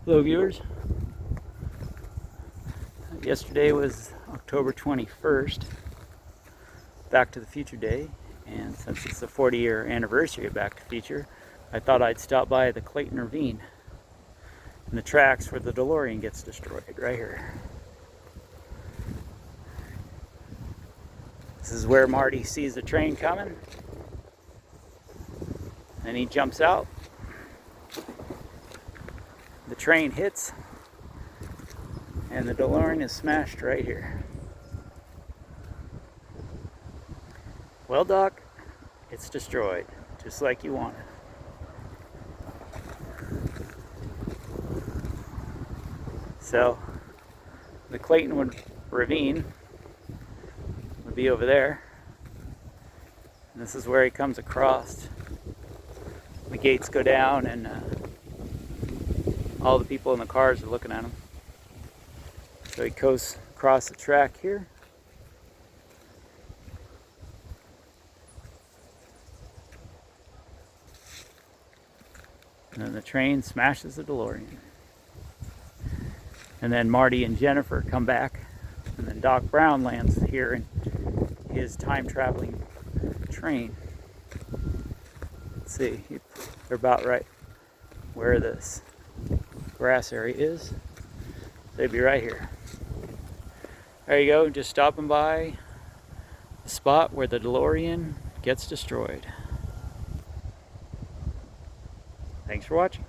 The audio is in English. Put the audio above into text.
Hello viewers. Yesterday was October 21st, Back to the Future Day, and since it's the 40-year anniversary of Back to the Future, I thought I'd stop by the Clayton Ravine and the tracks where the Delorean gets destroyed, right here. This is where Marty sees the train coming, and he jumps out. The train hits, and the Delorean is smashed right here. Well, Doc, it's destroyed, just like you wanted. So, the Clayton Ravine would be over there. And this is where he comes across. The gates go down, and all the people in the cars are looking at him. So he goes across the track here. And then the train smashes the Delorean. And then Marty and Jennifer come back. And then Doc Brown lands here in his time-traveling train. Let's see, they're about right where this grass area is. They'd be right here. There you go, just stopping by the spot where the Delorean gets destroyed. Thanks for watching.